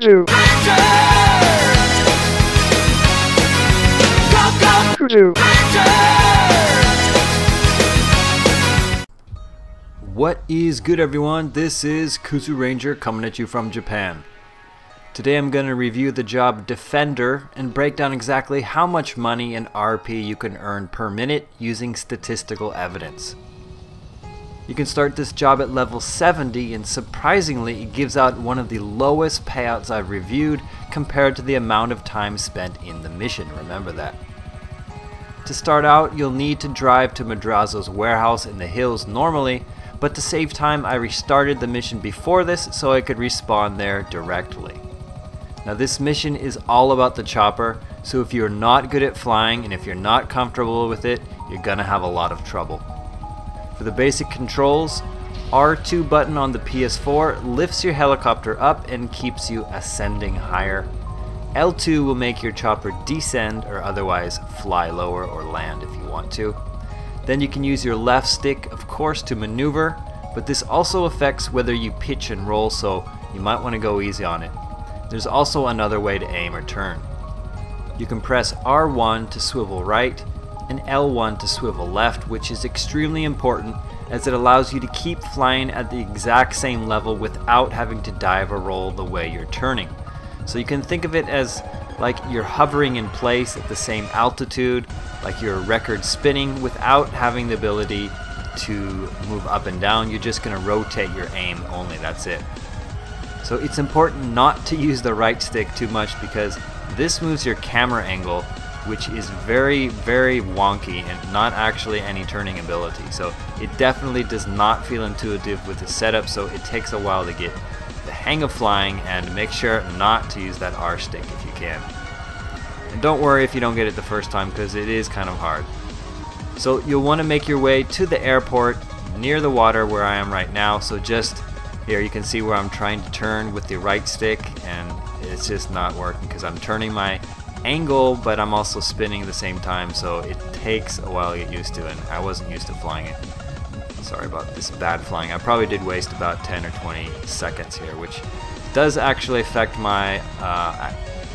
Crew. Crew. What is good, everyone? This is Kuzu Ranger coming at you from Japan. Today I'm going to review the job Defender and break down exactly how much money and RP you can earn per minute using statistical evidence. You can start this job at level 70, and surprisingly it gives out one of the lowest payouts I've reviewed compared to the amount of time spent in the mission. Remember that. To start out, you'll need to drive to Madrazo's warehouse in the hills normally, but to save time I restarted the mission before this so I could respawn there directly. Now this mission is all about the chopper, so if you're not good at flying and if you're not comfortable with it, you're gonna have a lot of trouble. For the basic controls, R2 button on the PS4 lifts your helicopter up and keeps you ascending higher. L2 will make your chopper descend or otherwise fly lower or land if you want to. Then you can use your left stick, of course, to maneuver, but this also affects whether you pitch and roll, so you might want to go easy on it. There's also another way to aim or turn. You can press R1 to swivel right and L1 to swivel left, which is extremely important as it allows you to keep flying at the exact same level without having to dive or roll the way you're turning. So you can think of it as like you're hovering in place at the same altitude, like you're record spinning without having the ability to move up and down. You're just going to rotate your aim only, that's it. So it's important not to use the right stick too much because this moves your camera angle, which is very, very wonky and not actually any turning ability. So it definitely does not feel intuitive with the setup, so it takes a while to get the hang of flying, and make sure not to use that R stick if you can. And don't worry if you don't get it the first time because it is kind of hard. So you'll want to make your way to the airport near the water where I am right now. So just here you can see where I'm trying to turn with the right stick and it's just not working because I'm turning my angle but I'm also spinning at the same time, so it takes a while to get used to, and I wasn't used to flying it. Sorry about this bad flying. I probably did waste about 10 or 20 seconds here, which does actually affect my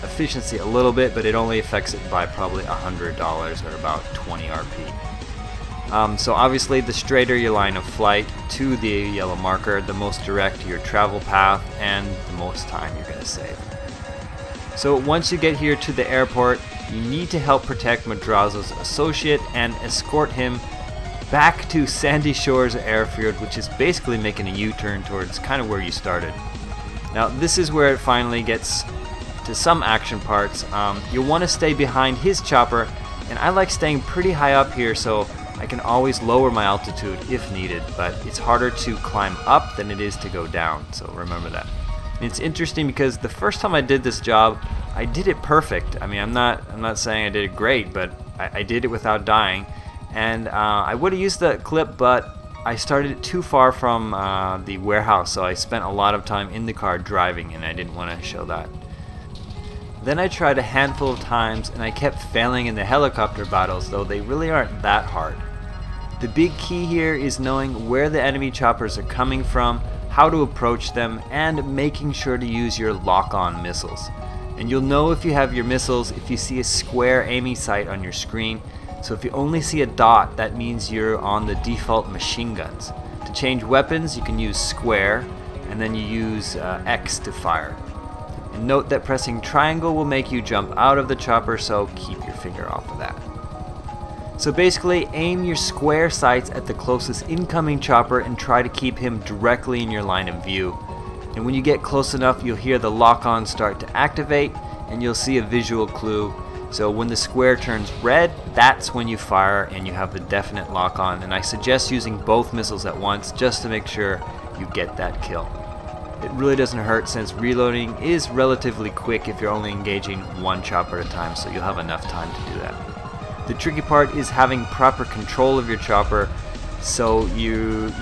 efficiency a little bit, but it only affects it by probably $100 or about 20 RP. So obviously the straighter your line of flight to the yellow marker, the most direct your travel path and the most time you're going to save. So once you get here to the airport, you need to help protect Madrazo's associate and escort him back to Sandy Shores Airfield, which is basically making a U-turn towards kind of where you started. Now this is where it finally gets to some action parts. You'll want to stay behind his chopper, and I like staying pretty high up here so I can always lower my altitude if needed, but it's harder to climb up than it is to go down, so remember that. And it's interesting because the first time I did this job, I did it perfect. I mean, I'm not saying I did it great, but I did it without dying. And I would have used the clip, but I started it too far from the warehouse, so I spent a lot of time in the car driving, and I didn't want to show that. Then I tried a handful of times, and I kept failing in the helicopter battles, though they really aren't that hard. The big key here is knowing where the enemy choppers are coming from, how to approach them, and making sure to use your lock-on missiles. And you'll know if you have your missiles if you see a square aiming sight on your screen. So if you only see a dot, that means you're on the default machine guns. To change weapons, you can use square, and then you use X to fire. And note that pressing triangle will make you jump out of the chopper, so keep your finger off of that. So basically, aim your square sights at the closest incoming chopper and try to keep him directly in your line of view. And when you get close enough, you'll hear the lock-on start to activate, and you'll see a visual clue. So when the square turns red, that's when you fire and you have the definite lock-on, and I suggest using both missiles at once just to make sure you get that kill. It really doesn't hurt since reloading is relatively quick if you're only engaging one chopper at a time, so you'll have enough time to do that. The tricky part is having proper control of your chopper, so you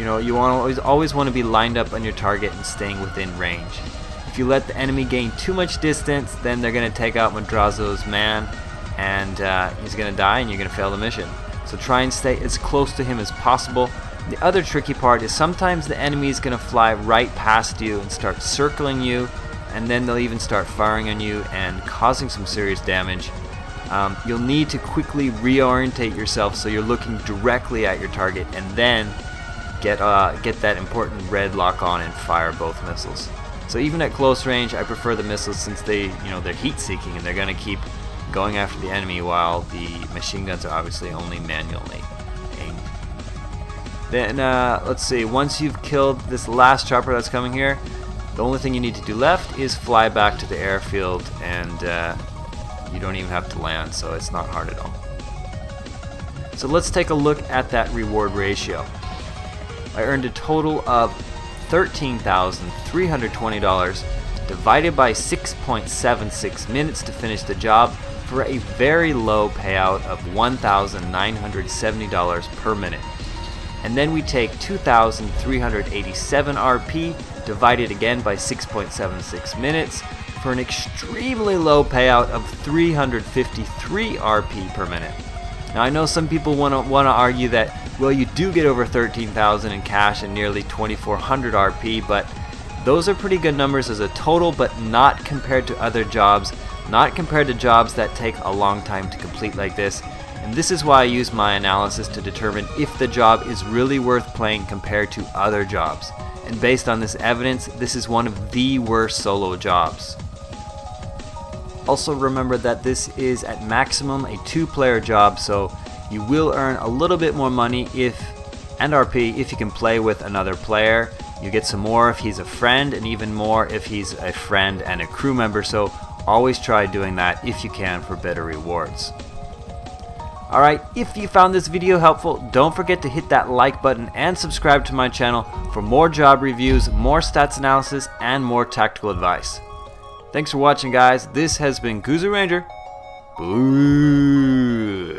always want to be lined up on your target and staying within range. If you let the enemy gain too much distance, then they're going to take out Madrazo's man, and he's going to die and you're going to fail the mission. So try and stay as close to him as possible. The other tricky part is sometimes the enemy is going to fly right past you and start circling you, and then they'll even start firing on you and causing some serious damage. You'll need to quickly reorientate yourself so you're looking directly at your target, and then get that important red lock on and fire both missiles. So even at close range, I prefer the missiles since they're heat-seeking and they're going to keep going after the enemy, while the machine guns are obviously only manually aimed. Then let's see. Once you've killed this last chopper that's coming here, the only thing you need to do left is fly back to the airfield, and you don't even have to land, so it's not hard at all. So let's take a look at that reward ratio. I earned a total of $13,320 divided by 6.76 minutes to finish the job, for a very low payout of $1,970 per minute. And then we take 2,387 RP divided again by 6.76 minutes for an extremely low payout of 353 RP per minute. Now I know some people want to argue that, well, you do get over 13,000 in cash and nearly 2,400 RP, but those are pretty good numbers as a total, but not compared to other jobs, not compared to jobs that take a long time to complete like this. And this is why I use my analysis to determine if the job is really worth playing compared to other jobs. And based on this evidence, this is one of the worst solo jobs. Also remember that this is at maximum a 2-player job, so you will earn a little bit more money and RP if you can play with another player. You get some more if he's a friend, and even more if he's a friend and a crew member, so always try doing that if you can for better rewards. Alright, if you found this video helpful, don't forget to hit that like button and subscribe to my channel for more job reviews, more stats analysis, and more tactical advice. Thanks for watching, guys. This has been Kuzu Ranger. Boo!